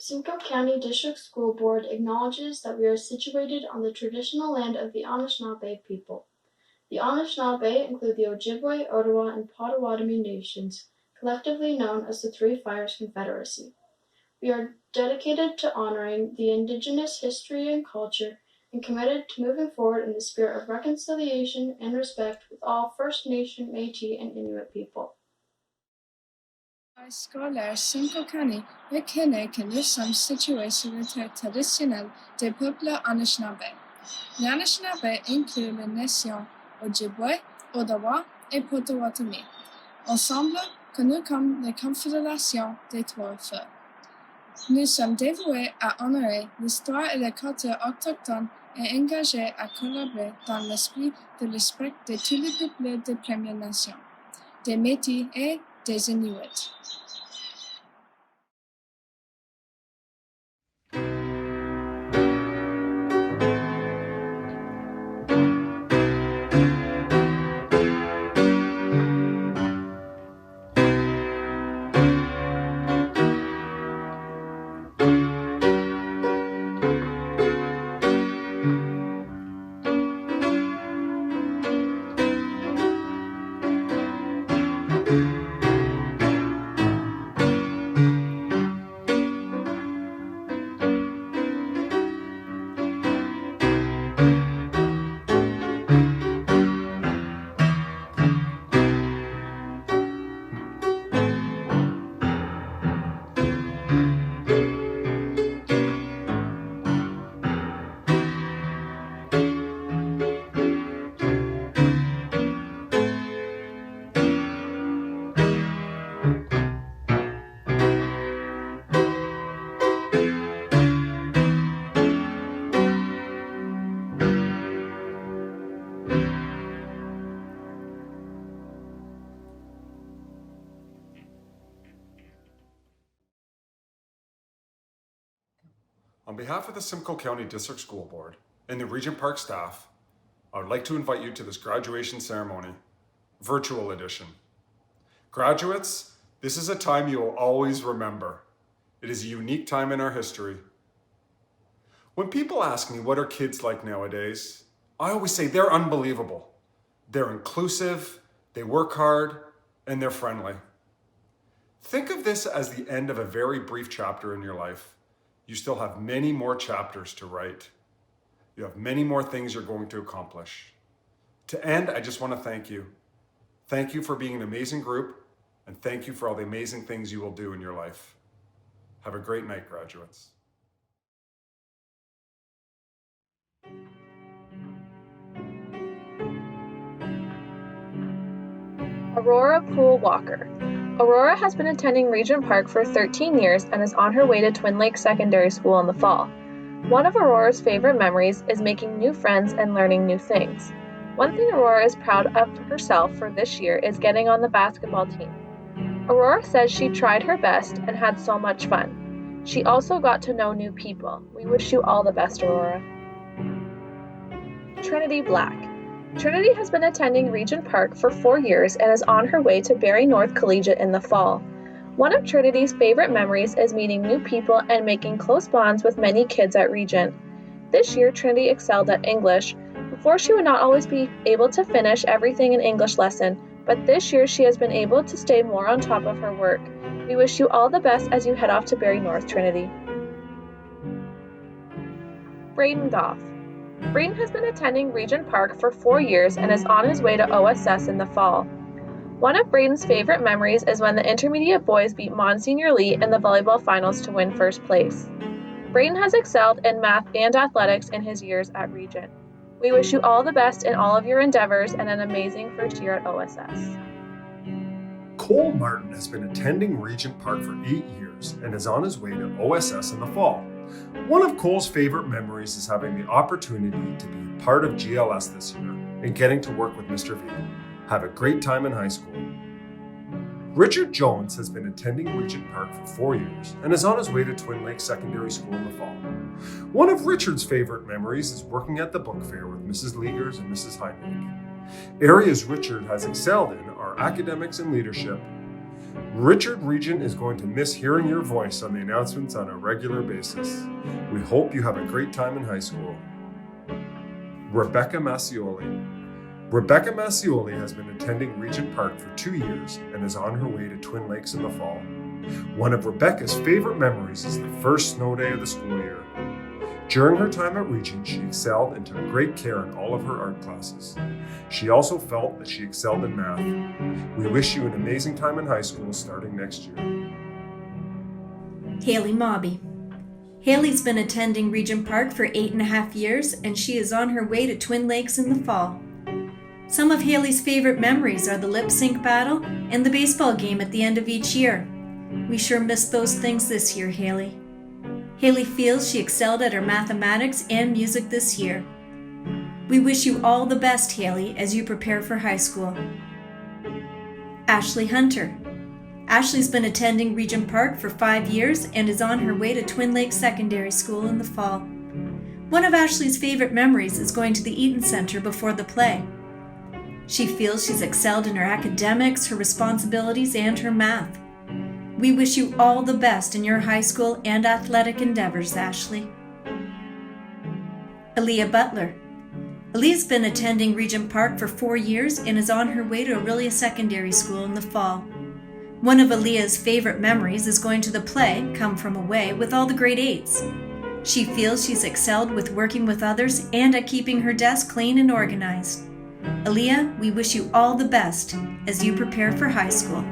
Simcoe County District School Board acknowledges that we are situated on the traditional land of the Anishinaabe people. The Anishinaabe include the Ojibwe, Ottawa, and Potawatomi nations, collectively known as the Three Fires Confederacy. We are dedicated to honoring the Indigenous history and culture and committed to moving forward in the spirit of reconciliation and respect with all First Nation, Métis, and Inuit people. Scolaire Simcoe County reconnaît que nous sommes situés sur le terre traditionnel des peuples Anishinaabe. Les Anishinaabe incluent les nations Ojibwe, Ottawa et Potawatomi, ensemble connues comme les Confédérations des Trois Feux. Nous sommes dévoués à honorer l'histoire et la culture autochtone et engagés à collaborer dans l'esprit de respect de tous les peuples des Premières Nations, des Métis et des Inuits. On behalf of the Simcoe County District School Board and the Regent Park staff, I would like to invite you to this graduation ceremony, virtual edition. Graduates, this is a time you will always remember. It is a unique time in our history. When people ask me what are kids like nowadays, I always say they're unbelievable. They're inclusive, they work hard, and they're friendly. Think of this as the end of a very brief chapter in your life. You still have many more chapters to write. You have many more things you're going to accomplish. To end, I just want to thank you. Thank you for being an amazing group, and thank you for all the amazing things you will do in your life. Have a great night, graduates. Aurora Poole Walker. Aurora has been attending Regent Park for 13 years and is on her way to Twin Lakes Secondary School in the fall. One of Aurora's favorite memories is making new friends and learning new things. One thing Aurora is proud of herself for this year is getting on the basketball team. Aurora says she tried her best and had so much fun. She also got to know new people. We wish you all the best, Aurora. Trinity Black. Trinity has been attending Regent Park for 4 years and is on her way to Barrie North Collegiate in the fall. One of Trinity's favorite memories is meeting new people and making close bonds with many kids at Regent. This year, Trinity excelled at English. Before, she would not always be able to finish everything in English lesson, but this year she has been able to stay more on top of her work. We wish you all the best as you head off to Barrie North, Trinity. Braden Goff. Braden has been attending Regent Park for 4 years and is on his way to OSS in the fall. One of Braden's favorite memories is when the intermediate boys beat Monsignor Lee in the volleyball finals to win first place. Braden has excelled in math and athletics in his years at Regent. We wish you all the best in all of your endeavors and an amazing first year at OSS. Cole Martin has been attending Regent Park for 8 years and is on his way to OSS in the fall. One of Cole's favorite memories is having the opportunity to be part of GLS this year and getting to work with Mr. V. Have a great time in high school. Richard Jones has been attending Regent Park for 4 years and is on his way to Twin Lakes Secondary School in the fall. One of Richard's favorite memories is working at the book fair with Mrs. Liegers and Mrs. Heinrich. Areas Richard has excelled in are academics and leadership, Richard Regent is going to miss hearing your voice on the announcements on a regular basis. We hope you have a great time in high school. Rebecca Massioli. Rebecca Massioli has been attending Regent Park for 2 years and is on her way to Twin Lakes in the fall. One of Rebecca's favorite memories is the first snow day of the school year. During her time at Regent, she excelled and took great care in all of her art classes. She also felt that she excelled in math. We wish you an amazing time in high school starting next year. Haley Mobby. Haley's been attending Regent Park for 8.5 years, and she is on her way to Twin Lakes in the fall. Some of Haley's favorite memories are the lip sync battle and the baseball game at the end of each year. We sure missed those things this year, Haley. Haley feels she excelled at her mathematics and music this year. We wish you all the best, Haley, as you prepare for high school. Ashley Hunter. Ashley's been attending Regent Park for 5 years and is on her way to Twin Lakes Secondary School in the fall. One of Ashley's favorite memories is going to the Eaton Center before the play. She feels she's excelled in her academics, her responsibilities, and her math. We wish you all the best in your high school and athletic endeavors, Ashley. Aaliyah Butler. Aaliyah's been attending Regent Park for 4 years and is on her way to Aurelia Secondary School in the fall. One of Aaliyah's favorite memories is going to the play, Come From Away, with all the grade 8s. She feels she's excelled with working with others and at keeping her desk clean and organized. Aaliyah, we wish you all the best as you prepare for high school.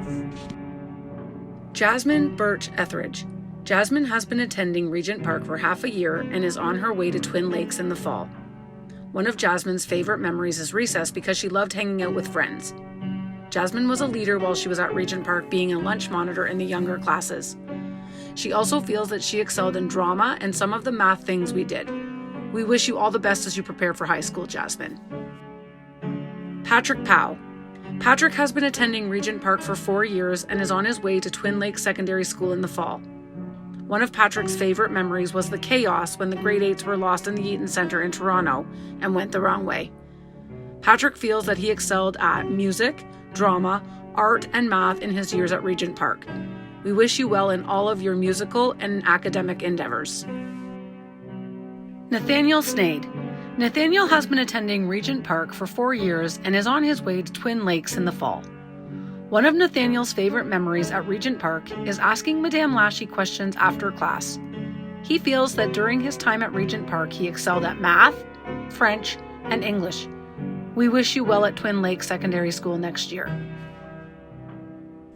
Jasmine Birch Etheridge. Jasmine has been attending Regent Park for half a year and is on her way to Twin Lakes in the fall. One of Jasmine's favorite memories is recess because she loved hanging out with friends. Jasmine was a leader while she was at Regent Park, being a lunch monitor in the younger classes. She also feels that she excelled in drama and some of the math things we did. We wish you all the best as you prepare for high school, Jasmine. Patrick Powell. Patrick has been attending Regent Park for 4 years and is on his way to Twin Lakes Secondary School in the fall. One of Patrick's favorite memories was the chaos when the grade 8s were lost in the Eaton Center in Toronto and went the wrong way. Patrick feels that he excelled at music, drama, art, and math in his years at Regent Park. We wish you well in all of your musical and academic endeavors. Nathaniel Snade. Nathaniel has been attending Regent Park for 4 years and is on his way to Twin Lakes in the fall. One of Nathaniel's favorite memories at Regent Park is asking Madame Lashy questions after class. He feels that during his time at Regent Park, he excelled at math, French, and English. We wish you well at Twin Lakes Secondary School next year.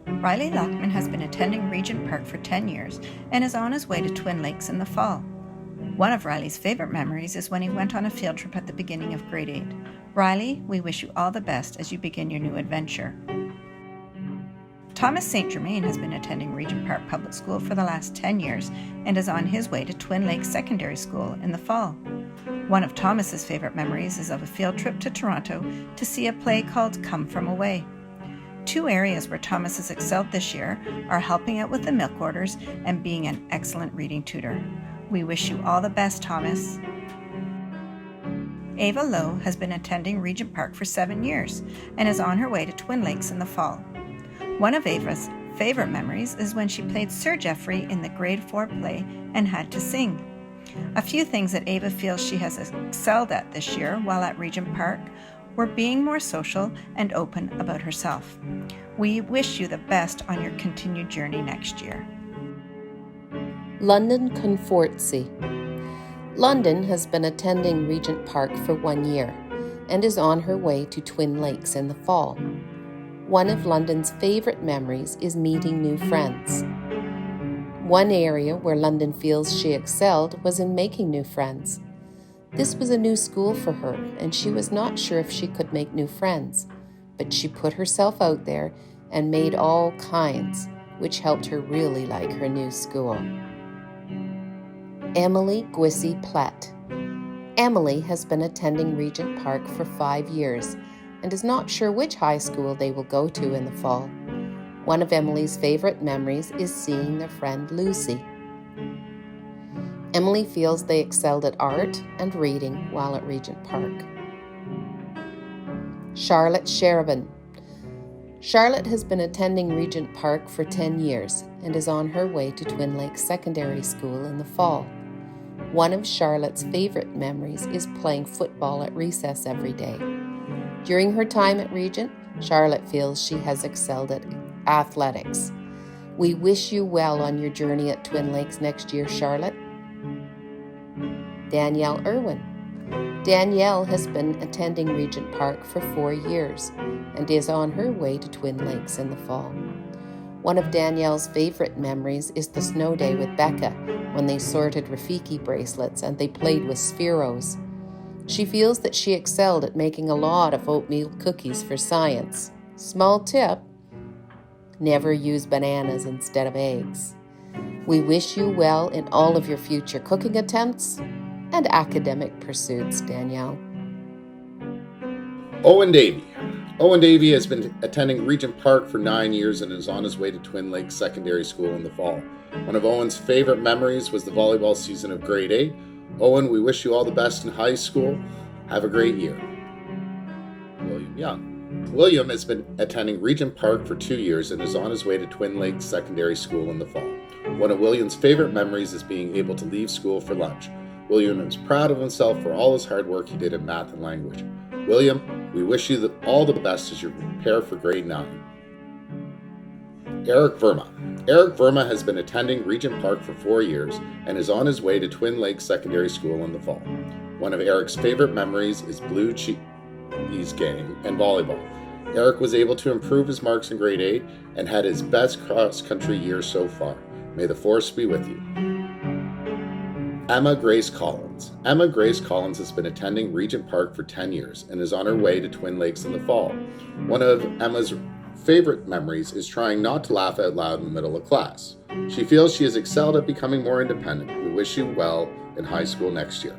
Riley Lockman has been attending Regent Park for 10 years and is on his way to Twin Lakes in the fall. One of Riley's favorite memories is when he went on a field trip at the beginning of grade 8. Riley, we wish you all the best as you begin your new adventure. Thomas St. Germain has been attending Regent Park Public School for the last 10 years and is on his way to Twin Lakes Secondary School in the fall. One of Thomas's favorite memories is of a field trip to Toronto to see a play called Come From Away. 2 areas where Thomas has excelled this year are helping out with the milk orders and being an excellent reading tutor. We wish you all the best, Thomas. Ava Lowe has been attending Regent Park for 7 years and is on her way to Twin Lakes in the fall. One of Ava's favorite memories is when she played Sir Geoffrey in the grade 4 play and had to sing. A few things that Ava feels she has excelled at this year while at Regent Park were being more social and open about herself. We wish you the best on your continued journey next year. London Confortsy. London has been attending Regent Park for 1 year and is on her way to Twin Lakes in the fall. One of London's favorite memories is meeting new friends. One area where London feels she excelled was in making new friends. This was a new school for her, and she was not sure if she could make new friends, but she put herself out there and made all kinds, which helped her really like her new school. Emily Gwissy Platt. Emily has been attending Regent Park for 5 years and is not sure which high school they will go to in the fall. One of Emily's favorite memories is seeing their friend Lucy. Emily feels they excelled at art and reading while at Regent Park. Charlotte Sherabin. Charlotte has been attending Regent Park for 10 years and is on her way to Twin Lakes Secondary School in the fall. One of Charlotte's favorite memories is playing football at recess every day. During her time at Regent, Charlotte feels she has excelled at athletics. We wish you well on your journey at Twin Lakes next year, Charlotte. Danielle Irwin. Danielle has been attending Regent Park for 4 years and is on her way to Twin Lakes in the fall. One of Danielle's favorite memories is the snow day with Becca when they sorted Rafiki bracelets and they played with Spheros. She feels that she excelled at making a lot of oatmeal cookies for science. Small tip: never use bananas instead of eggs. We wish you well in all of your future cooking attempts and academic pursuits, Danielle. Owen Davey. Owen Davey has been attending Regent Park for 9 years and is on his way to Twin Lakes Secondary School in the fall. One of Owen's favorite memories was the volleyball season of grade 8. Owen, we wish you all the best in high school. Have a great year. William Young. William has been attending Regent Park for 2 years and is on his way to Twin Lakes Secondary School in the fall. One of William's favorite memories is being able to leave school for lunch. William is proud of himself for all his hard work he did in math and language. William, we wish you all the best as you prepare for grade 9. Eric Verma. Eric Verma has been attending Regent Park for 4 years and is on his way to Twin Lakes Secondary School in the fall. One of Eric's favorite memories is Blue Cheese Gang and volleyball. Eric was able to improve his marks in grade 8 and had his best cross-country year so far. May the force be with you. Emma Grace Collins. Emma Grace Collins has been attending Regent Park for 10 years and is on her way to Twin Lakes in the fall. One of Emma's favorite memories is trying not to laugh out loud in the middle of class. She feels she has excelled at becoming more independent. We wish you well in high school next year.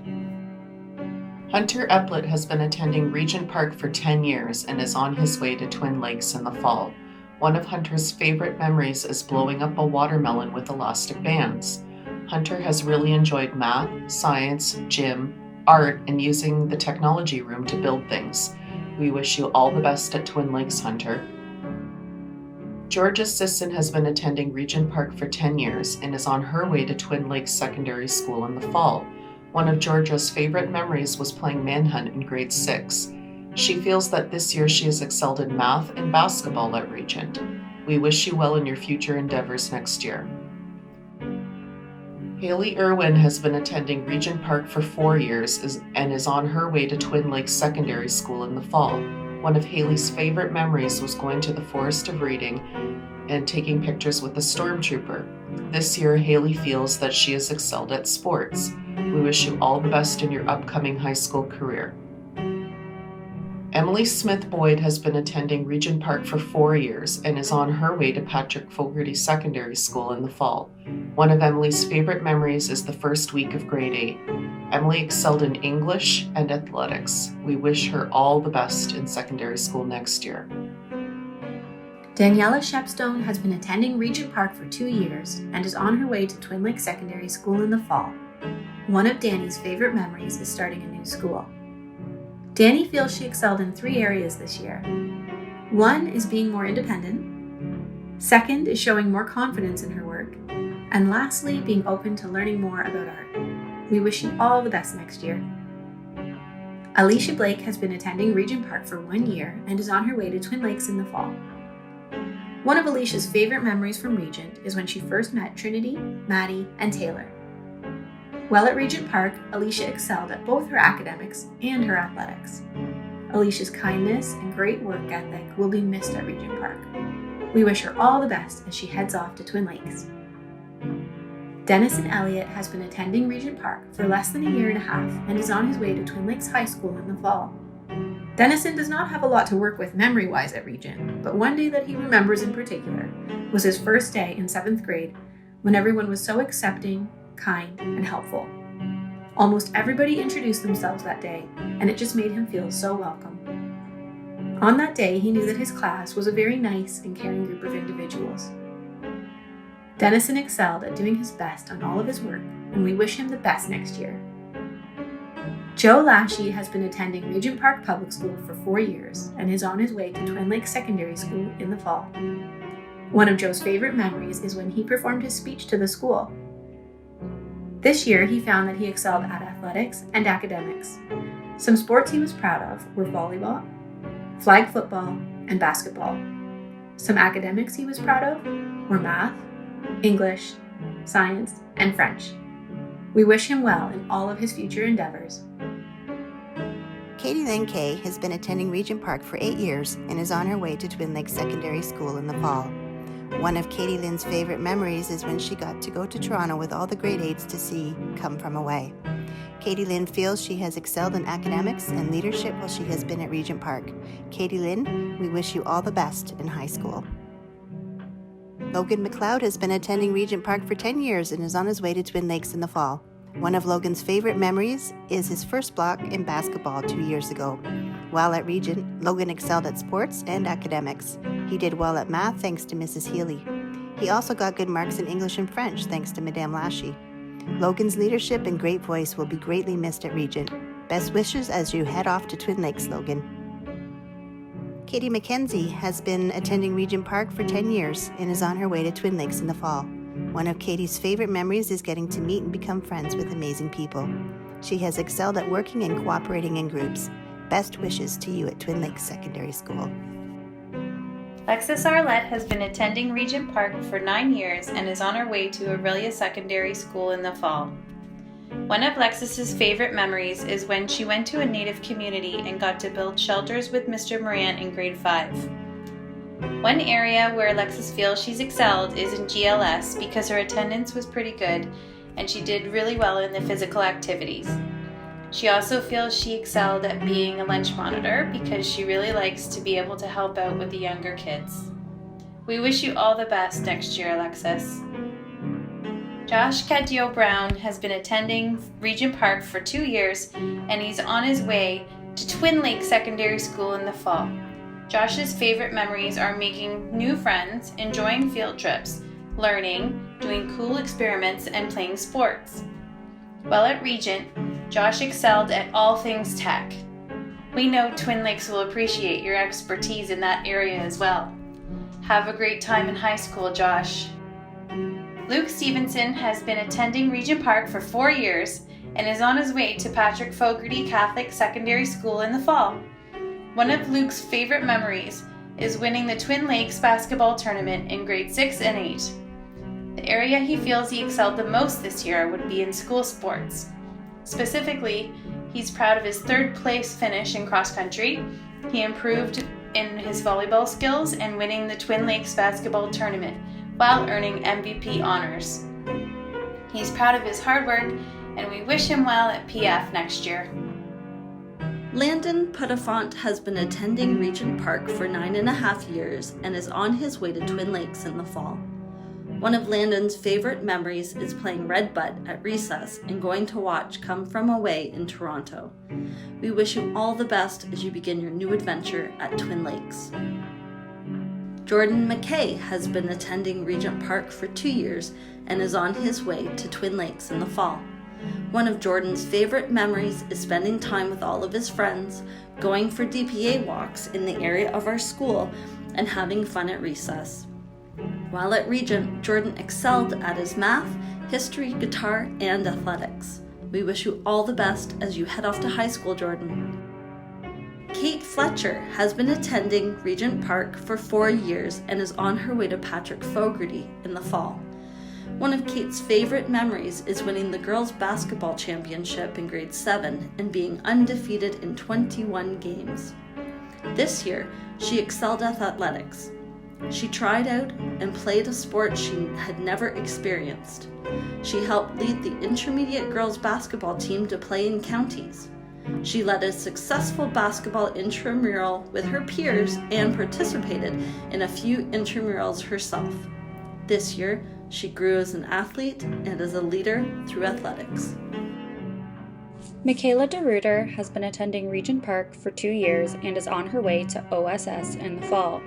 Hunter Eplett has been attending Regent Park for 10 years and is on his way to Twin Lakes in the fall. One of Hunter's favorite memories is blowing up a watermelon with elastic bands. Hunter has really enjoyed math, science, gym, art, and using the technology room to build things. We wish you all the best at Twin Lakes, Hunter. Georgia Sisson has been attending Regent Park for 10 years and is on her way to Twin Lakes Secondary School in the fall. One of Georgia's favorite memories was playing manhunt in grade 6. She feels that this year she has excelled in math and basketball at Regent. We wish you well in your future endeavors next year. Haley Irwin has been attending Regent Park for 4 years and is on her way to Twin Lakes Secondary School in the fall. One of Haley's favorite memories was going to the Forest of Reading and taking pictures with the stormtrooper. This year, Haley feels that she has excelled at sports. We wish you all the best in your upcoming high school career. Emily Smith Boyd has been attending Regent Park for 4 years and is on her way to Patrick Fogarty Secondary School in the fall. One of Emily's favorite memories is the first week of grade 8. Emily excelled in English and athletics. We wish her all the best in secondary school next year. Daniela Shepstone has been attending Regent Park for 2 years and is on her way to Twin Lakes Secondary School in the fall. One of Danny's favorite memories is starting a new school. Danny feels she excelled in 3 areas this year. 1 is being more independent. 2nd is showing more confidence in her work. And lastly, being open to learning more about art. We wish you all the best next year. Alicia Blake has been attending Regent Park for 1 year and is on her way to Twin Lakes in the fall. One of Alicia's favorite memories from Regent is when she first met Trinity, Maddie, and Taylor. While at Regent Park, Alicia excelled at both her academics and her athletics. Alicia's kindness and great work ethic will be missed at Regent Park. We wish her all the best as she heads off to Twin Lakes. Dennison Elliott has been attending Regent Park for less than a year and a half and is on his way to Twin Lakes High School in the fall. Dennison does not have a lot to work with memory-wise at Regent, but one day that he remembers in particular was his first day in 7th grade when everyone was so accepting, kind, and helpful. Almost everybody introduced themselves that day, and it just made him feel so welcome. On that day, he knew that his class was a very nice and caring group of individuals. Dennison excelled at doing his best on all of his work, and we wish him the best next year. Joe Lashy has been attending Regent Park Public School for 4 years and is on his way to Twin Lakes Secondary School in the fall. One of Joe's favorite memories is when he performed his speech to the school. This year, he found that he excelled at athletics and academics. Some sports he was proud of were volleyball, flag football, and basketball. Some academics he was proud of were math, English, science, and French. We wish him well in all of his future endeavors. Katie Lynn Kay has been attending Regent Park for 8 years and is on her way to Twin Lakes Secondary School in the fall. One of Katie Lynn's favorite memories is when she got to go to Toronto with all the grade 8s to see Come From Away. Katie Lynn feels she has excelled in academics and leadership while she has been at Regent Park. Katie Lynn, we wish you all the best in high school. Logan McLeod has been attending Regent Park for 10 years and is on his way to Twin Lakes in the fall. One of Logan's favorite memories is his first block in basketball 2 years ago. While at Regent, Logan excelled at sports and academics. He did well at math thanks to Mrs. Healy. He also got good marks in English and French thanks to Madame Lashy. Logan's leadership and great voice will be greatly missed at Regent. Best wishes as you head off to Twin Lakes, Logan. Katie McKenzie has been attending Regent Park for 10 years and is on her way to Twin Lakes in the fall. One of Katie's favorite memories is getting to meet and become friends with amazing people. She has excelled at working and cooperating in groups. Best wishes to you at Twin Lakes Secondary School. Alexis Arlette has been attending Regent Park for 9 years and is on her way to Aurelia Secondary School in the fall. One of Alexis's favorite memories is when she went to a Native community and got to build shelters with Mr. Morant in grade 5. One area where Alexis feels she's excelled is in GLS because her attendance was pretty good and she did really well in the physical activities. She also feels she excelled at being a lunch monitor because she really likes to be able to help out with the younger kids. We wish you all the best next year, Alexis. Josh Cadillo Brown has been attending Regent Park for 2 years and he's on his way to Twin Lakes Secondary School in the fall. Josh's favorite memories are making new friends, enjoying field trips, learning, doing cool experiments, and playing sports. While at Regent, Josh excelled at all things tech. We know Twin Lakes will appreciate your expertise in that area as well. Have a great time in high school, Josh. Luke Stevenson has been attending Regent Park for 4 years and is on his way to Patrick Fogarty Catholic Secondary School in the fall. One of Luke's favorite memories is winning the Twin Lakes basketball tournament in grade 6 and 8. The area he feels he excelled the most this year would be in school sports. Specifically, he's proud of his 3rd place finish in cross country. He improved in his volleyball skills and winning the Twin Lakes basketball tournament while earning MVP honors. He's proud of his hard work and we wish him well at PF next year. Landon Putafont has been attending Regent Park for 9.5 years and is on his way to Twin Lakes in the fall. One of Landon's favorite memories is playing Red Butt at recess and going to watch Come From Away in Toronto. We wish you all the best as you begin your new adventure at Twin Lakes. Jordan McKay has been attending Regent Park for 2 years and is on his way to Twin Lakes in the fall. One of Jordan's favorite memories is spending time with all of his friends, going for DPA walks in the area of our school, and having fun at recess. While at Regent, Jordan excelled at his math, history, guitar, and athletics. We wish you all the best as you head off to high school, Jordan. Kate Fletcher has been attending Regent Park for 4 years and is on her way to Patrick Fogarty in the fall. One of Kate's favorite memories is winning the girls' basketball championship in grade 7 and being undefeated in 21 games. This year, she excelled at athletics. She tried out and played a sport she had never experienced. She helped lead the intermediate girls' basketball team to play in counties. She led a successful basketball intramural with her peers and participated in a few intramurals herself. This year, she grew as an athlete and as a leader through athletics. Michaela DeRuiter has been attending Regent Park for 2 years and is on her way to OSS in the fall.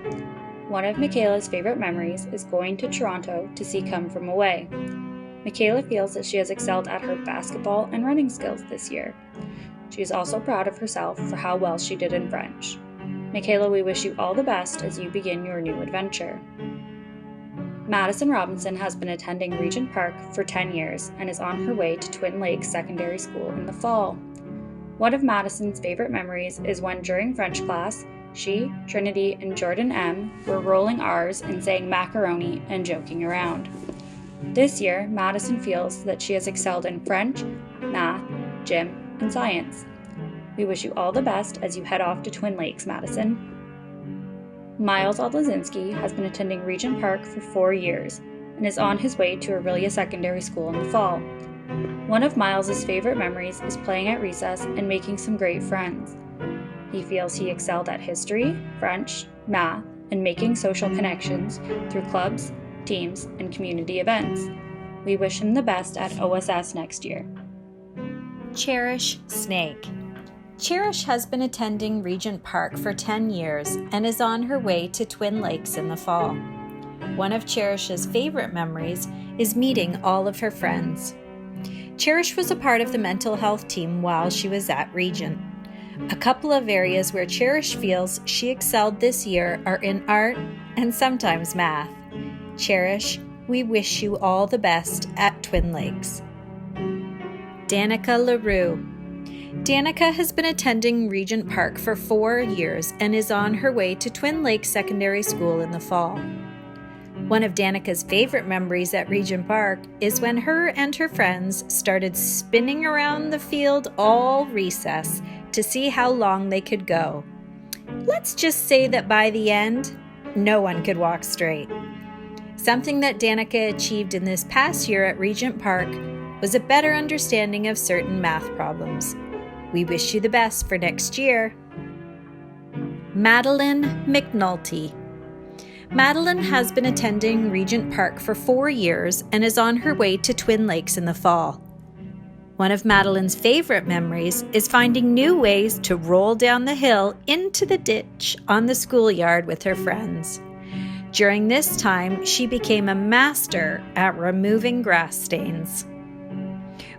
One of Michaela's favorite memories is going to Toronto to see Come From Away. Michaela feels that she has excelled at her basketball and running skills this year. She is also proud of herself for how well she did in French. Michaela, we wish you all the best as you begin your new adventure. Madison Robinson has been attending Regent Park for 10 years and is on her way to Twin Lakes Secondary School in the fall. One of Madison's favorite memories is when during French class, she, Trinity, and Jordan M. were rolling R's and saying macaroni and joking around. This year, Madison feels that she has excelled in French, math, gym, and science. We wish you all the best as you head off to Twin Lakes, Madison. Miles Odlazinski has been attending Regent Park for 4 years and is on his way to Aurelia Secondary School in the fall. One of Miles's favorite memories is playing at recess and making some great friends. He feels he excelled at history, French, math, and making social connections through clubs, teams, and community events. We wish him the best at OSS next year. Cherish Snake. Cherish has been attending Regent Park for 10 years and is on her way to Twin Lakes in the fall. One of Cherish's favorite memories is meeting all of her friends. Cherish was a part of the mental health team while she was at Regent. A couple of areas where Cherish feels she excelled this year are in art and sometimes math. Cherish, we wish you all the best at Twin Lakes. Danica LaRue. Danica has been attending Regent Park for 4 years and is on her way to Twin Lakes Secondary School in the fall. One of Danica's favorite memories at Regent Park is when her and her friends started spinning around the field all recess to see how long they could go. Let's just say that by the end, no one could walk straight. Something that Danica achieved in this past year at Regent Park was a better understanding of certain math problems. We wish you the best for next year. Madeline McNulty. Madeline has been attending Regent Park for 4 years and is on her way to Twin Lakes in the fall. One of Madeline's favorite memories is finding new ways to roll down the hill into the ditch on the schoolyard with her friends. During this time, she became a master at removing grass stains.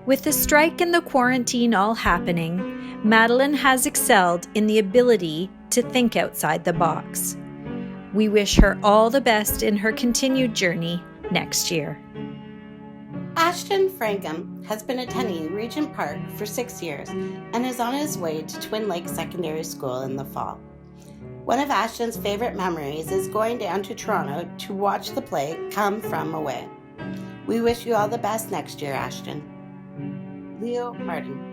With the strike and the quarantine all happening, Madeline has excelled in the ability to think outside the box. We wish her all the best in her continued journey next year. Ashton Frankham has been attending Regent Park for 6 years and is on his way to Twin Lakes Secondary School in the fall. One of Ashton's favorite memories is going down to Toronto to watch the play Come From Away. We wish you all the best next year, Ashton. Leo Martin.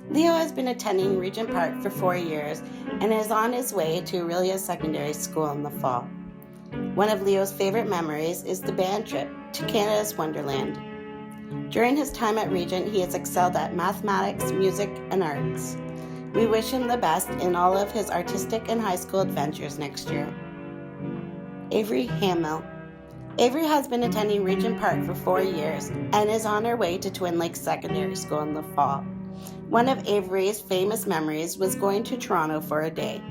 Leo has been attending Regent Park for 4 years and is on his way to Aurelia Secondary School in the fall. One of Leo's favorite memories is the band trip to Canada's Wonderland. During his time at Regent, he has excelled at mathematics, music, and arts. We wish him the best in all of his artistic and high school adventures next year. Avery Hamill. Avery has been attending Regent Park for 4 years and is on her way to Twin Lakes Secondary School in the fall. One of Avery's famous memories was going to Toronto for a day.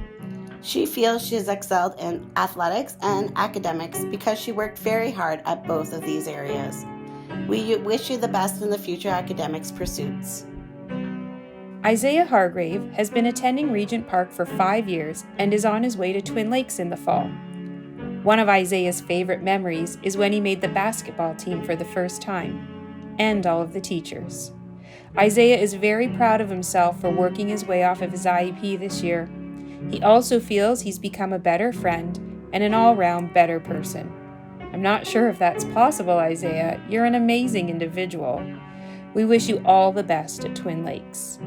She feels she has excelled in athletics and academics because she worked very hard at both of these areas. We wish you the best in the future academics pursuits. Isaiah Hargrave has been attending Regent Park for 5 years and is on his way to Twin Lakes in the fall. One of Isaiah's favorite memories is when he made the basketball team for the first time, and all of the teachers. Isaiah is very proud of himself for working his way off of his IEP this year. He also feels he's become a better friend and an all-round better person. I'm not sure if that's possible, Isaiah. You're an amazing individual. We wish you all the best at Twin Lakes.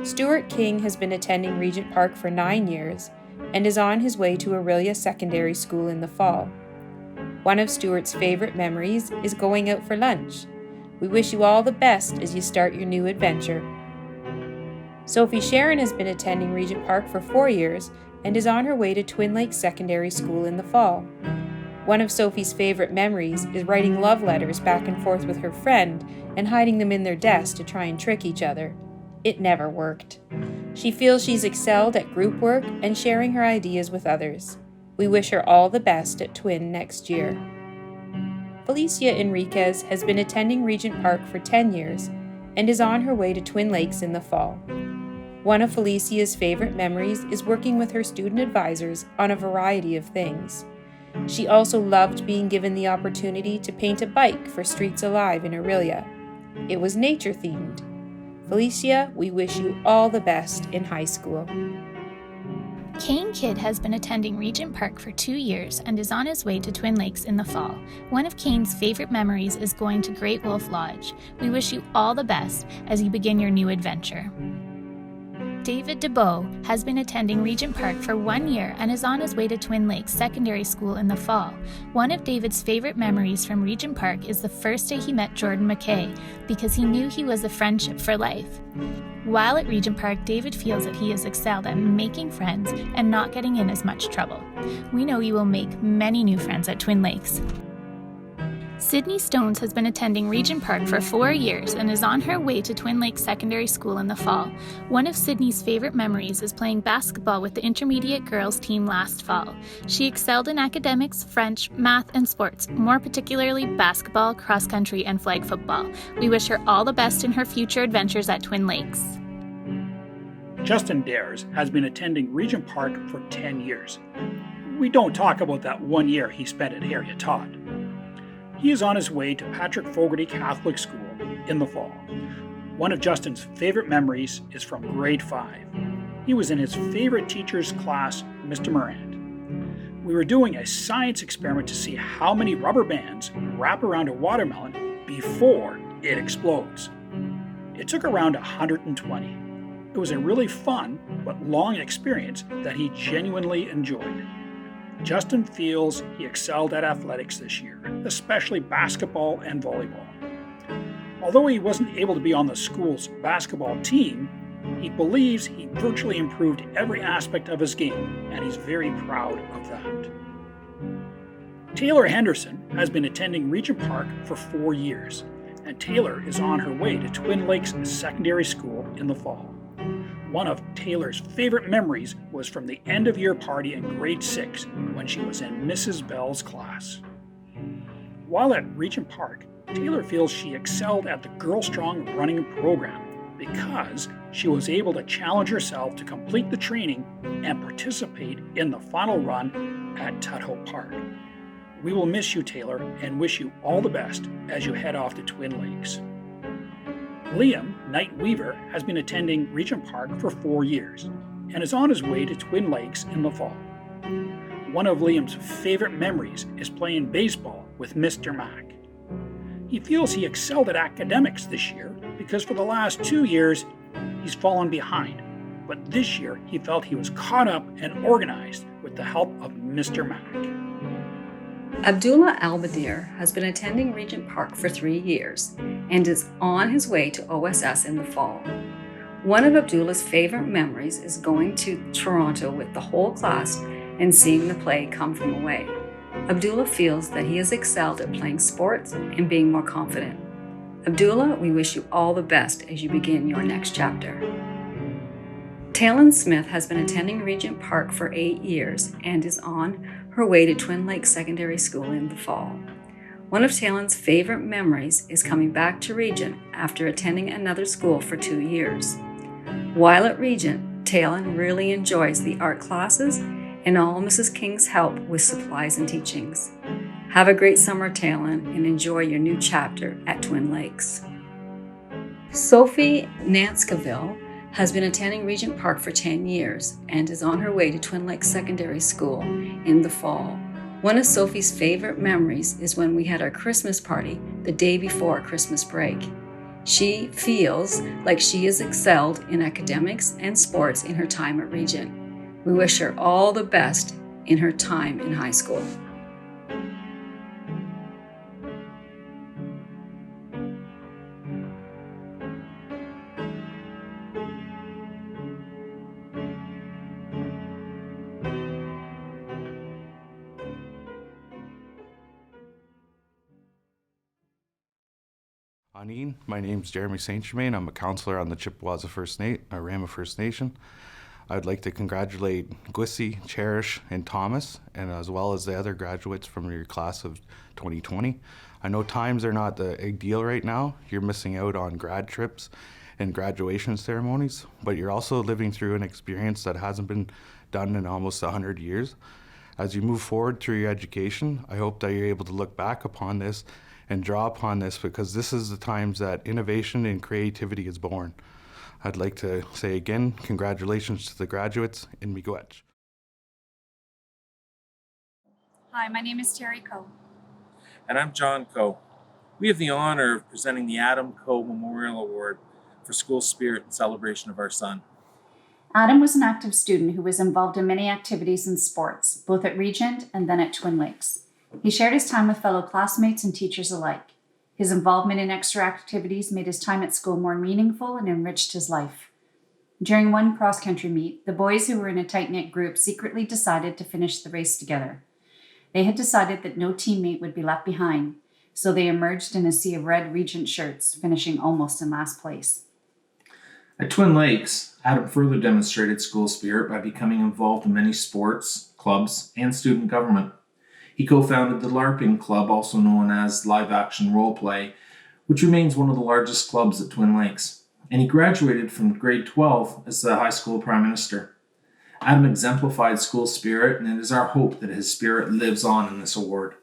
Stuart King has been attending Regent Park for 9 years and is on his way to Aurelia Secondary School in the fall. One of Stuart's favorite memories is going out for lunch. We wish you all the best as you start your new adventure. Sophie Sharon has been attending Regent Park for 4 years and is on her way to Twin Lakes Secondary School in the fall. One of Sophie's favorite memories is writing love letters back and forth with her friend and hiding them in their desk to try and trick each other. It never worked. She feels she's excelled at group work and sharing her ideas with others. We wish her all the best at Twin next year. Felicia Enriquez has been attending Regent Park for 10 years and is on her way to Twin Lakes in the fall. One of Felicia's favorite memories is working with her student advisors on a variety of things. She also loved being given the opportunity to paint a bike for Streets Alive in Aurelia. It was nature-themed. Felicia, we wish you all the best in high school. Kane Kidd has been attending Regent Park for 2 years and is on his way to Twin Lakes in the fall. One of Kane's favorite memories is going to Great Wolf Lodge. We wish you all the best as you begin your new adventure. David DeBow has been attending Regent Park for 1 year and is on his way to Twin Lakes Secondary School in the fall. One of David's favorite memories from Regent Park is the first day he met Jordan McKay, because he knew he was a friendship for life. While at Regent Park, David feels that he has excelled at making friends and not getting in as much trouble. We know you will make many new friends at Twin Lakes. Sydney Stones has been attending Regent Park for 4 years and is on her way to Twin Lakes Secondary School in the fall. One of Sydney's favorite memories is playing basketball with the intermediate girls team last fall. She excelled in academics, French, math, and sports, more particularly basketball, cross country, and flag football. We wish her all the best in her future adventures at Twin Lakes. Justin Dares has been attending Regent Park for 10 years. We don't talk about that 1 year he spent at Harriet Todd. He is on his way to Patrick Fogarty Catholic School in the fall. One of Justin's favorite memories is from grade 5. He was in his favorite teacher's class, Mr. Morand. We were doing a science experiment to see how many rubber bands wrap around a watermelon before it explodes. It took around 120. It was a really fun but long experience that he genuinely enjoyed. Justin feels he excelled at athletics this year, especially basketball and volleyball. Although he wasn't able to be on the school's basketball team, he believes he virtually improved every aspect of his game, and he's very proud of that. Taylor Henderson has been attending Regent Park for 4 years, and Taylor is on her way to Twin Lakes Secondary School in the fall. One of Taylor's favorite memories was from the end-of-year party in grade 6 when she was in Mrs. Bell's class. While at Regent Park, Taylor feels she excelled at the Girl Strong running program because she was able to challenge herself to complete the training and participate in the final run at Tuthope Park. We will miss you, Taylor, and wish you all the best as you head off to Twin Lakes. Liam Knight Weaver has been attending Regent Park for 4 years and is on his way to Twin Lakes in the fall. One of Liam's favorite memories is playing baseball with Mr. Mack. He feels he excelled at academics this year because for the last 2 years he's fallen behind, but this year he felt he was caught up and organized with the help of Mr. Mack. Abdullah Al-Badir has been attending Regent Park for 3 years and is on his way to OSS in the fall. One of Abdullah's favorite memories is going to Toronto with the whole class and seeing the play Come From Away. Abdullah feels that he has excelled at playing sports and being more confident. Abdullah, we wish you all the best as you begin your next chapter. Talon Smith has been attending Regent Park for 8 years and is on her way to Twin Lakes Secondary School in the fall. One of Talon's favorite memories is coming back to Regent after attending another school for 2 years. While at Regent, Talon really enjoys the art classes and all Mrs. King's help with supplies and teachings. Have a great summer, Talon, and enjoy your new chapter at Twin Lakes. Sophie Nanskaville has been attending Regent Park for 10 years and is on her way to Twin Lakes Secondary School in the fall. One of Sophie's favorite memories is when we had our Christmas party the day before Christmas break. She feels like she has excelled in academics and sports in her time at Regent. We wish her all the best in her time in high school. My name's Jeremy St. Germain. I'm a counselor on the Chippewaza First Nation. I'd like to congratulate Gwissy, Cherish, and Thomas, and as well as the other graduates from your class of 2020. I know times are not the ideal right now. You're missing out on grad trips and graduation ceremonies, but you're also living through an experience that hasn't been done in almost 100 years. As you move forward through your education, I hope that you're able to look back upon this and draw upon this, because this is the times that innovation and creativity is born. I'd like to say again, congratulations to the graduates in Miigwech. Hi, my name is Terry Coe. And I'm John Coe. We have the honor of presenting the Adam Coe Memorial Award for school spirit in celebration of our son. Adam was an active student who was involved in many activities and sports, both at Regent and then at Twin Lakes. He shared his time with fellow classmates and teachers alike. His involvement in extra activities made his time at school more meaningful and enriched his life. During one cross-country meet, the boys who were in a tight-knit group secretly decided to finish the race together. They had decided that no teammate would be left behind, so they emerged in a sea of red Regent shirts, finishing almost in last place. At Twin Lakes, Adam further demonstrated school spirit by becoming involved in many sports, clubs, and student government. He co-founded the LARPing Club, also known as Live Action Role Play, which remains one of the largest clubs at Twin Lakes. And he graduated from grade 12 as the high school prime minister. Adam exemplified school spirit, and it is our hope that his spirit lives on in this award.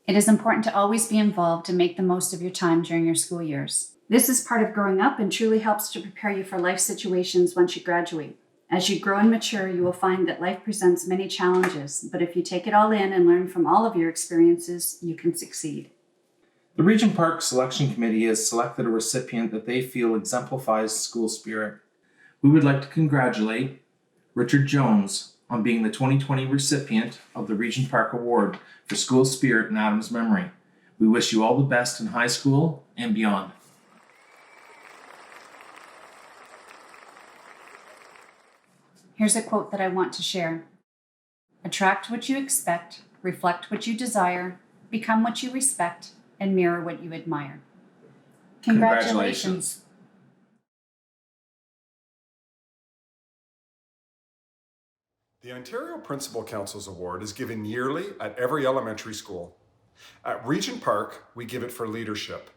It is important to always be involved and make the most of your time during your school years. This is part of growing up and truly helps to prepare you for life situations once you graduate. As you grow and mature, you will find that life presents many challenges, but if you take it all in and learn from all of your experiences, you can succeed. The Regent Park Selection Committee has selected a recipient that they feel exemplifies school spirit. We would like to congratulate Richard Jones on being the 2020 recipient of the Regent Park Award for School Spirit in Adam's memory. We wish you all the best in high school and beyond. Here's a quote that I want to share. Attract what you expect, reflect what you desire, become what you respect, and mirror what you admire. Congratulations. The Ontario Principal Council's Award is given yearly at every elementary school. At Regent Park, we give it for leadership.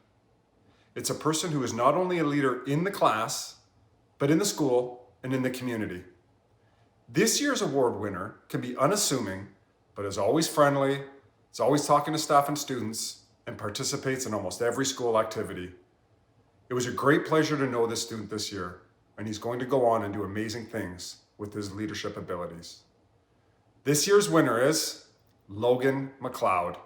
It's a person who is not only a leader in the class, but in the school and in the community. This year's award winner can be unassuming, but is always friendly, is always talking to staff and students, and participates in almost every school activity. It was a great pleasure to know this student this year, and he's going to go on and do amazing things with his leadership abilities. This year's winner is Logan McLeod.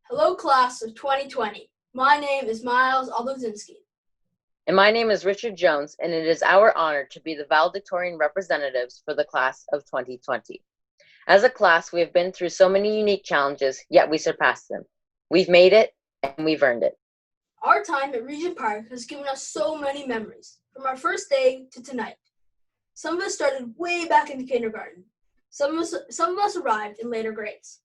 Hello, class of 2020. My name is Miles Aldozinski. And my name is Richard Jones, and it is our honor to be the valedictorian representatives for the class of 2020. As a class, we have been through so many unique challenges, yet we surpassed them. We've made it, and we've earned it. Our time at Regent Park has given us so many memories, from our first day to tonight. Some of us started way back in the kindergarten. Some of us arrived in later grades.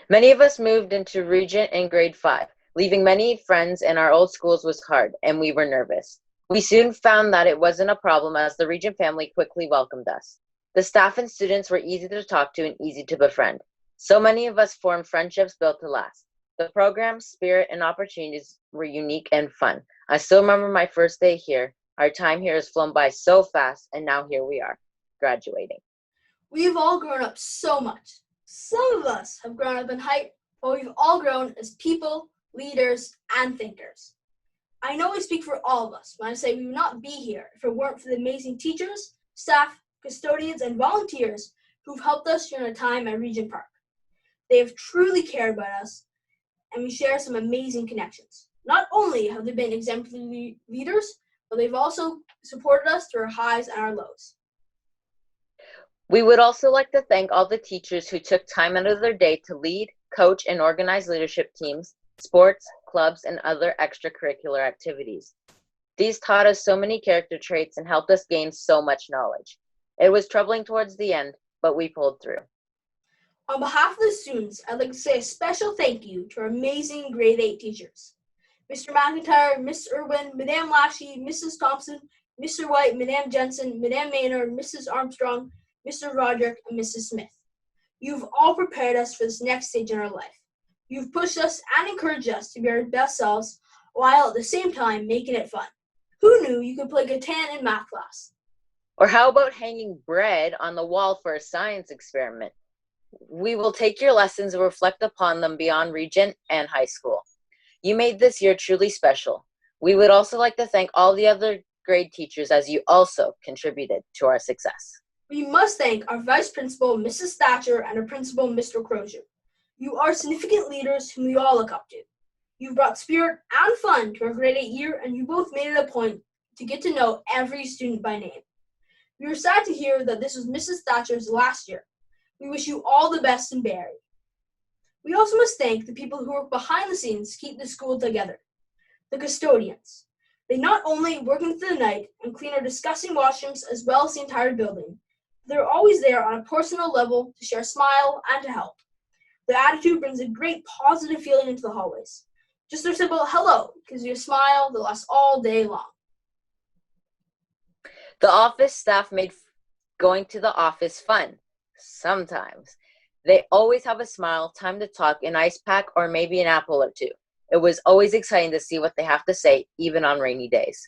Many of us moved into Regent in grade 5. Leaving many friends in our old schools was hard, and we were nervous. We soon found that it wasn't a problem, as the Regent family quickly welcomed us. The staff and students were easy to talk to and easy to befriend. So many of us formed friendships built to last. The program, spirit, and opportunities were unique and fun. I still remember my first day here. Our time here has flown by so fast, and now here we are, graduating. We have all grown up so much. Some of us have grown up in height, but we've all grown as people, leaders, and thinkers. I know I speak for all of us when I say we would not be here if it weren't for the amazing teachers, staff, custodians, and volunteers who've helped us during our time at Regent Park. They have truly cared about us, and we share some amazing connections. Not only have they been exemplary leaders, but they've also supported us through our highs and our lows. We would also like to thank all the teachers who took time out of their day to lead, coach, and organize leadership teams, sports, clubs, and other extracurricular activities. These taught us so many character traits and helped us gain so much knowledge. It was troubling towards the end, but we pulled through. On behalf of the students, I'd like to say a special thank you to our amazing grade 8 teachers. Mr. McIntyre, Miss Irwin, Madame Lashy, Mrs. Thompson, Mr. White, Madame Jensen, Madame Maynard, Mrs. Armstrong, Mr. Roderick, and Mrs. Smith. You've all prepared us for this next stage in our life. You've pushed us and encouraged us to be our best selves while at the same time making it fun. Who knew you could play Catan in math class? Or how about hanging bread on the wall for a science experiment? We will take your lessons and reflect upon them beyond Regent and high school. You made this year truly special. We would also like to thank all the other grade teachers as you also contributed to our success. We must thank our Vice Principal, Mrs. Thatcher, and our Principal, Mr. Crozier. You are significant leaders whom we all look up to. You've brought spirit and fun to our grade 8 year, and you both made it a point to get to know every student by name. We were sad to hear that this was Mrs. Thatcher's last year. We wish you all the best in Barrie. We also must thank the people who work behind the scenes to keep the school together. The custodians. They not only work into the night and clean our disgusting washrooms as well as the entire building, but they're always there on a personal level to share a smile and to help. Their attitude brings a great positive feeling into the hallways. Just their simple hello gives you a smile that lasts all day long. The office staff made going to the office fun. Sometimes. They always have a smile, time to talk, an ice pack, or maybe an apple or two. It was always exciting to see what they have to say, even on rainy days.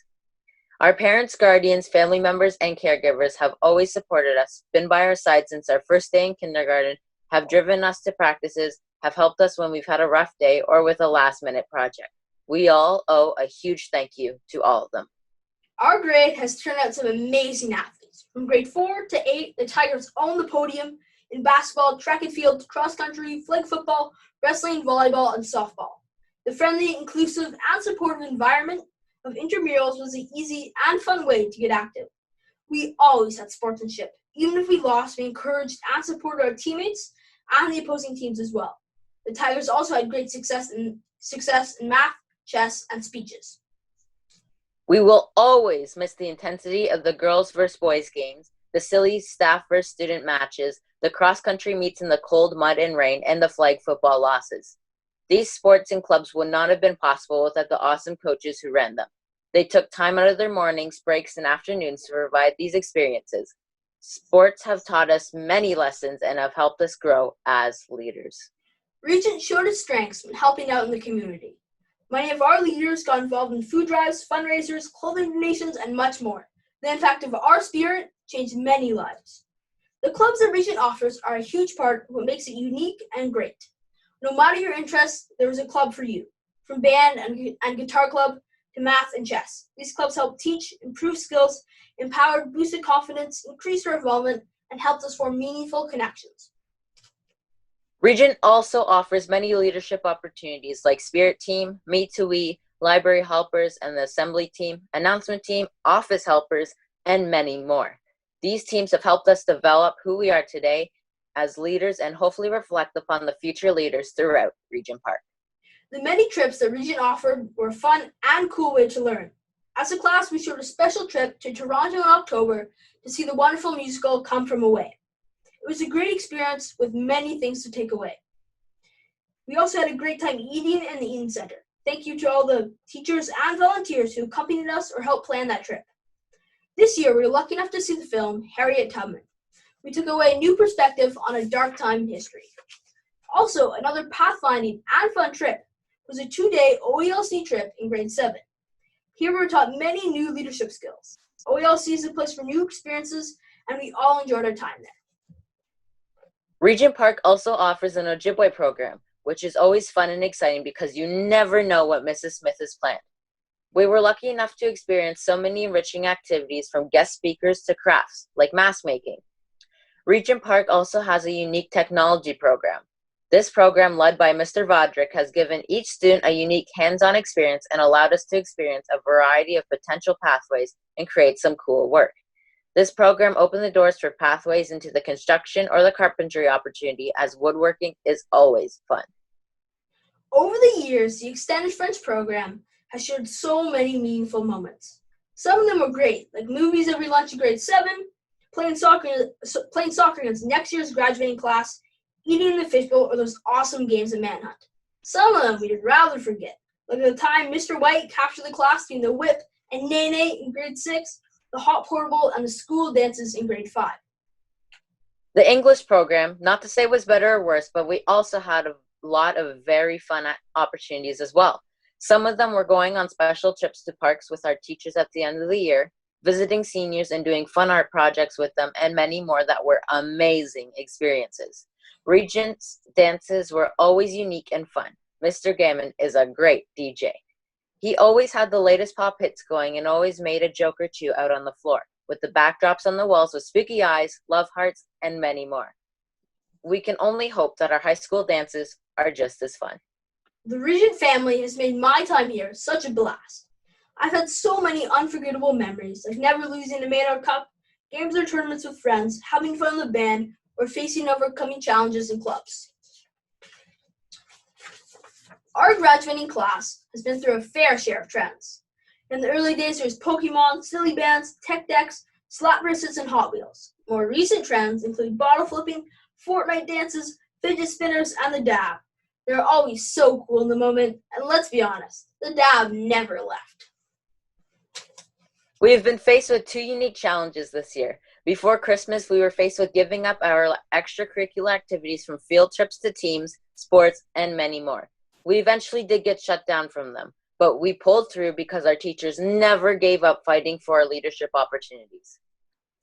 Our parents, guardians, family members, and caregivers have always supported us, been by our side since our first day in kindergarten, have driven us to practices, have helped us when we've had a rough day or with a last-minute project. We all owe a huge thank you to all of them. Our grade has turned out some amazing athletes. From grade 4 to 8, the Tigers own the podium in basketball, track and field, cross country, flag football, wrestling, volleyball, and softball. The friendly, inclusive, and supportive environment of intramurals was an easy and fun way to get active. We always had sportsmanship. Even if we lost, we encouraged and supported our teammates and the opposing teams as well. The Tigers also had great success in math, chess, and speeches. We will always miss the intensity of the girls versus boys games, the silly staff versus student matches, the cross-country meets in the cold, mud, and rain, and the flag football losses. These sports and clubs would not have been possible without the awesome coaches who ran them. They took time out of their mornings, breaks, and afternoons to provide these experiences. Sports have taught us many lessons and have helped us grow as leaders. Regent showed its strengths when helping out in the community. Many of our leaders got involved in food drives, fundraisers, clothing donations, and much more. The impact of our spirit changed many lives. The clubs that Regent offers are a huge part of what makes it unique and great. No matter your interests, there is a club for you. From band and guitar club to math and chess. These clubs help teach, improve skills, empowered, boosted confidence, increased our involvement, and helped us form meaningful connections. Regent also offers many leadership opportunities like Spirit Team, Me to We, Library Helpers, and the Assembly Team, Announcement Team, Office Helpers, and many more. These teams have helped us develop who we are today as leaders and hopefully reflect upon the future leaders throughout Regent Park. The many trips that Regent offered were a fun and cool way to learn. As a class, we showed a special trip to Toronto in October to see the wonderful musical Come From Away. It was a great experience with many things to take away. We also had a great time eating in the Eaton Center. Thank you to all the teachers and volunteers who accompanied us or helped plan that trip. This year, we were lucky enough to see the film Harriet Tubman. We took away a new perspective on a dark time in history. Also, another pathfinding and fun trip was a 2-day OELC trip in grade 7. Here we were taught many new leadership skills. OELC is a place for new experiences, and we all enjoyed our time there. Regent Park also offers an Ojibwe program, which is always fun and exciting because you never know what Mrs. Smith has planned. We were lucky enough to experience so many enriching activities from guest speakers to crafts, like mask making. Regent Park also has a unique technology program. This program, led by Mr. Vodrick, has given each student a unique hands-on experience and allowed us to experience a variety of potential pathways and create some cool work. This program opened the doors for pathways into the construction or the carpentry opportunity, as woodworking is always fun. Over the years, the Extended French program has shared so many meaningful moments. Some of them were great, like movies every lunch in grade 7, playing soccer against next year's graduating class, eating in the fishbowl, or those awesome games of manhunt. Some of them we'd rather forget, like the time Mr. White captured the class doing the whip and nay-nay in grade 6, the hot portable, and the school dances in grade 5. The English program, not to say was better or worse, but we also had a lot of very fun opportunities as well. Some of them were going on special trips to parks with our teachers at the end of the year, visiting seniors and doing fun art projects with them, and many more that were amazing experiences. Regent's dances were always unique and fun. Mr. Gammon is a great DJ. He always had the latest pop hits going and always made a joke or two out on the floor, with the backdrops on the walls with spooky eyes, love hearts, and many more. We can only hope that our high school dances are just as fun. The Regent family has made my time here such a blast. I've had so many unforgettable memories, like never losing the Maynard Cup, games or tournaments with friends, having fun in the band, or facing overcoming challenges in clubs. Our graduating class has been through a fair share of trends. In the early days, there was Pokemon, silly bands, tech decks, slap bracelets, and Hot Wheels. More recent trends include bottle flipping, Fortnite dances, fidget spinners, and the dab. They're always so cool in the moment, and let's be honest, the dab never left. We have been faced with two unique challenges this year. Before Christmas, we were faced with giving up our extracurricular activities from field trips to teams, sports, and many more. We eventually did get shut down from them, but we pulled through because our teachers never gave up fighting for our leadership opportunities.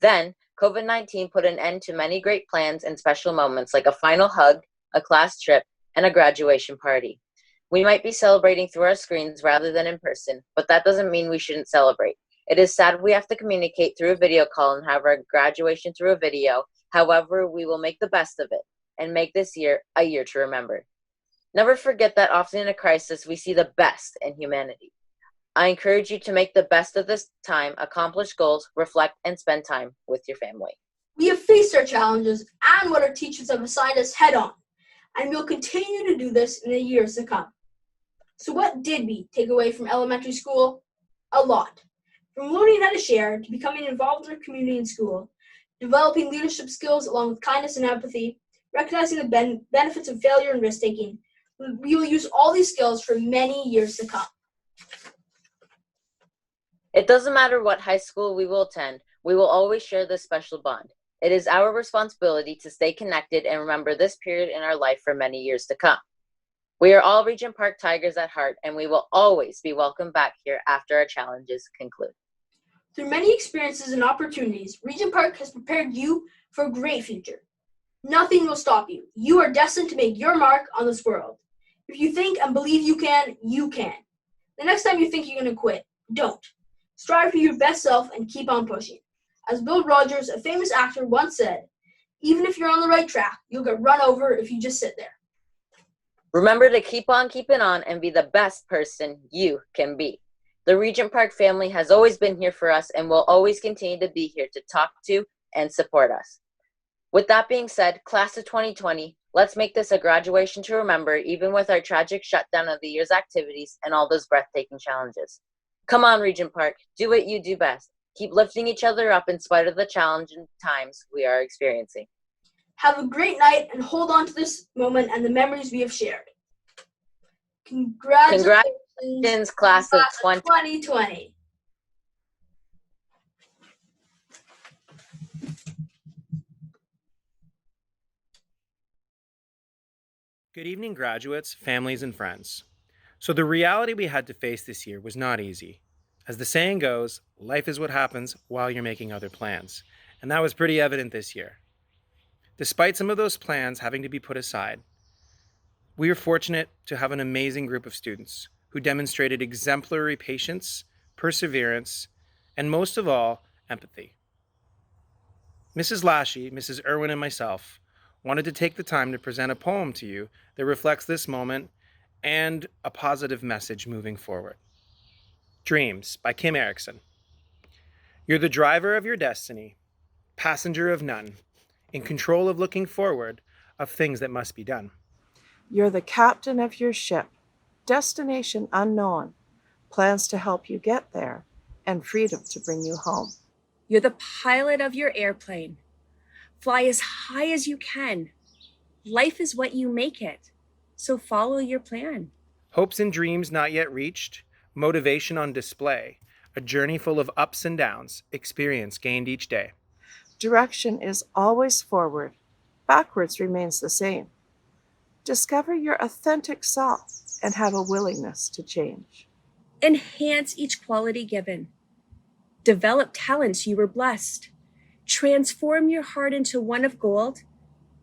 Then, COVID-19 put an end to many great plans and special moments like a final hug, a class trip, and a graduation party. We might be celebrating through our screens rather than in person, but that doesn't mean we shouldn't celebrate. It is sad we have to communicate through a video call and have our graduation through a video. However, we will make the best of it and make this year a year to remember. Never forget that often in a crisis, we see the best in humanity. I encourage you to make the best of this time, accomplish goals, reflect, and spend time with your family. We have faced our challenges and what our teachers have assigned us head on, and we'll continue to do this in the years to come. So what did we take away from elementary school? A lot. From learning how to share to becoming involved in our community and school, developing leadership skills along with kindness and empathy, recognizing the benefits of failure and risk-taking. We will use all these skills for many years to come. It doesn't matter what high school we will attend, we will always share this special bond. It is our responsibility to stay connected and remember this period in our life for many years to come. We are all Regent Park Tigers at heart, and we will always be welcome back here after our challenges conclude. Through many experiences and opportunities, Regent Park has prepared you for a great future. Nothing will stop you. You are destined to make your mark on this world. If you think and believe you can, you can. The next time you think you're going to quit, don't. Strive for your best self and keep on pushing. As Bill Rogers, a famous actor, once said, even if you're on the right track, you'll get run over if you just sit there. Remember to keep on keeping on and be the best person you can be. The Regent Park family has always been here for us and will always continue to be here to talk to and support us. With that being said, class of 2020, let's make this a graduation to remember, even with our tragic shutdown of the year's activities and all those breathtaking challenges. Come on, Regent Park, do what you do best. Keep lifting each other up in spite of the challenging times we are experiencing. Have a great night and hold on to this moment and the memories we have shared. Congratulations, class of 2020. Good evening, graduates, families, and friends. So the reality we had to face this year was not easy. As the saying goes, life is what happens while you're making other plans. And that was pretty evident this year. Despite some of those plans having to be put aside, we are fortunate to have an amazing group of students who demonstrated exemplary patience, perseverance, and most of all, empathy. Mrs. Lashy, Mrs. Irwin, and myself wanted to take the time to present a poem to you that reflects this moment and a positive message moving forward. Dreams by Kim Erickson. You're the driver of your destiny, passenger of none, in control of looking forward of things that must be done. You're the captain of your ship, destination unknown, plans to help you get there, and freedom to bring you home. You're the pilot of your airplane. Fly as high as you can. Life is what you make it, so follow your plan. Hopes and dreams not yet reached, motivation on display, a journey full of ups and downs, experience gained each day. Direction is always forward, backwards remains the same. Discover your authentic self and have a willingness to change. Enhance each quality given. Develop talents you were blessed. Transform your heart into one of gold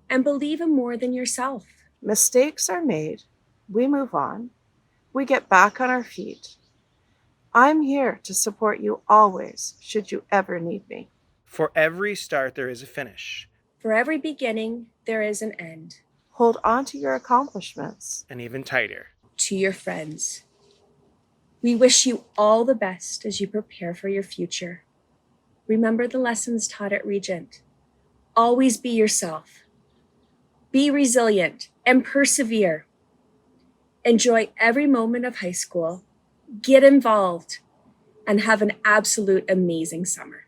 and believe in more than yourself. Mistakes are made. We move on. We get back on our feet. I'm here to support you always, should you ever need me. For every start, there is a finish. For every beginning, there is an end. Hold on to your accomplishments. And even tighter. To your friends. We wish you all the best as you prepare for your future. Remember the lessons taught at Regent. Always be yourself. Be resilient and persevere. Enjoy every moment of high school. Get involved and have an absolute amazing summer.